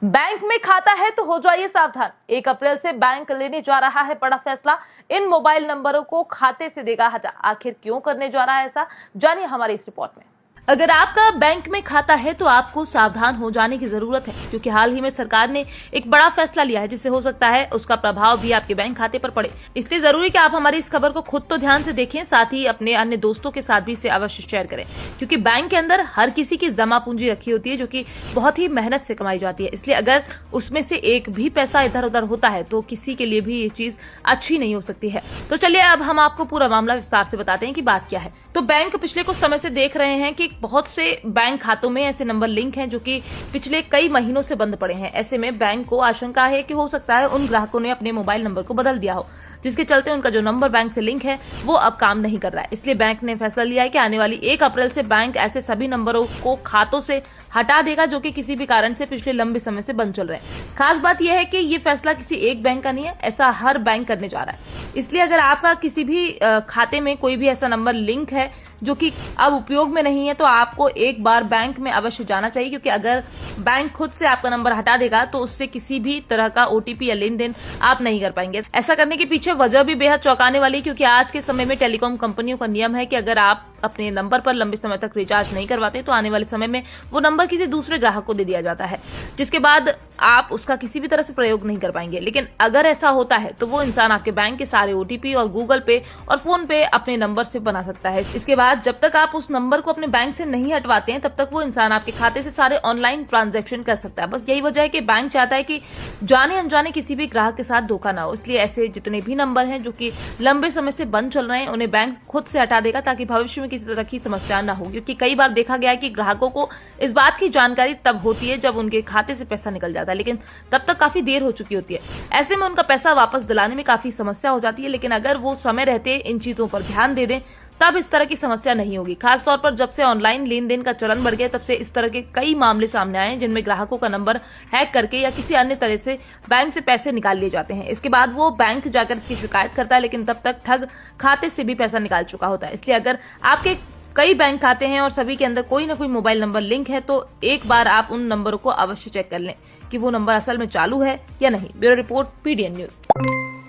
Bank में खाता है तो हो जाइए सावधान। 1 अप्रैल से बैंक लेने जा रहा है बड़ा फैसला। इन मोबाइल नंबरों को खाते से देगा हटा। आखिर क्यों करने जा रहा है ऐसा, जानिए हमारी इस रिपोर्ट में। अगर आपका बैंक में खाता है तो आपको सावधान हो जाने की जरूरत है, क्योंकि हाल ही में सरकार ने एक बड़ा फैसला लिया है जिससे हो सकता है उसका प्रभाव भी आपके बैंक खाते पर पड़े। इसलिए जरूरी है कि आप हमारी इस खबर को खुद तो ध्यान से देखें, साथ ही अपने अन्य दोस्तों के साथ भी इसे अवश्य शेयर करें, क्योंकि बैंक के अंदर हर किसी की जमा पूंजी रखी होती है जो कि बहुत ही मेहनत से कमाई जाती है। इसलिए अगर उसमें से एक भी पैसा इधर उधर होता है तो किसी के लिए भी ये चीज अच्छी नहीं हो सकती है। तो चलिए अब हम आपको पूरा मामला विस्तार से बताते हैं कि बात क्या है। तो बैंक पिछले कुछ समय से देख रहे हैं कि बहुत से बैंक खातों में ऐसे नंबर लिंक हैं जो कि पिछले कई महीनों से बंद पड़े हैं। ऐसे में बैंक को आशंका है कि हो सकता है उन ग्राहकों ने अपने मोबाइल नंबर को बदल दिया हो, जिसके चलते उनका जो नंबर बैंक से लिंक है वो अब काम नहीं कर रहा है। इसलिए बैंक ने फैसला लिया है कि आने वाली 1 अप्रैल से बैंक ऐसे सभी नंबरों को खातों से हटा देगा जो कि किसी भी कारण से पिछले लंबे समय से बंद चल रहे हैं। खास बात यह है कि ये फैसला किसी एक बैंक का नहीं है, ऐसा हर बैंक करने जा रहा है। इसलिए अगर आपका किसी भी खाते में कोई भी ऐसा नंबर लिंक है जो कि अब उपयोग में नहीं है तो आपको एक बार बैंक में अवश्य जाना चाहिए, क्योंकि अगर बैंक खुद से आपका नंबर हटा देगा तो उससे किसी भी तरह का ओटीपी या लेन देन आप नहीं कर पाएंगे। ऐसा करने के पीछे वजह भी बेहद चौंकाने वाली, क्योंकि आज के समय में टेलीकॉम कंपनियों का नियम है कि अगर आप अपने नंबर पर लंबे समय तक रिचार्ज नहीं करवाते तो आने वाले समय में वो नंबर किसी दूसरे ग्राहक को दे दिया जाता है, जिसके बाद आप उसका किसी भी तरह से प्रयोग नहीं कर पाएंगे। लेकिन अगर ऐसा होता है तो वो इंसान आपके बैंक के सारे ओटीपी और गूगल पे और फोन पे अपने नंबर से बना सकता है। इसके बाद जब तक आप उस नंबर को अपने बैंक से नहीं हटवाते हैं तब तक वो इंसान आपके खाते से सारे ऑनलाइन ट्रांजैक्शन कर सकता है। बस यही वजह है कि बैंक चाहता है कि जाने अनजाने किसी भी ग्राहक के साथ धोखा ना हो। इसलिए ऐसे जितने भी नंबर हैं जो कि लंबे समय से बंद चल रहे हैं उन्हें बैंक खुद से हटा देगा, ताकि भविष्य में किसी तरह की समस्या न हो। क्योंकि कई बार देखा गया है कि ग्राहकों को इस बात की जानकारी तब होती है जब उनके खाते से पैसा निकल जाता है, लेकिन तब तक काफी देर हो चुकी होती है। ऐसे में उनका पैसा वापस दिलाने में काफी समस्या हो जाती है। लेकिन अगर वो समय रहते इन चीजों पर ध्यान दे दें तब इस तरह की समस्या नहीं होगी। खास तौर पर जब से ऑनलाइन लेन देन का चलन बढ़ गया तब से इस तरह के कई मामले सामने आए हैं जिनमें ग्राहकों का नंबर हैक करके या किसी अन्य तरह से बैंक से पैसे निकाल लिए जाते हैं। इसके बाद वो बैंक जाकर इसकी शिकायत करता है, लेकिन तब तक ठग खाते से भी पैसा निकाल चुका होता है। इसलिए अगर आपके कई बैंक खाते हैं और सभी के अंदर कोई ना कोई मोबाइल नंबर लिंक है तो एक बार आप उन नंबरों को अवश्य चेक कर लें कि वो नंबर असल में चालू है या नहीं। Bureau report, PDN news.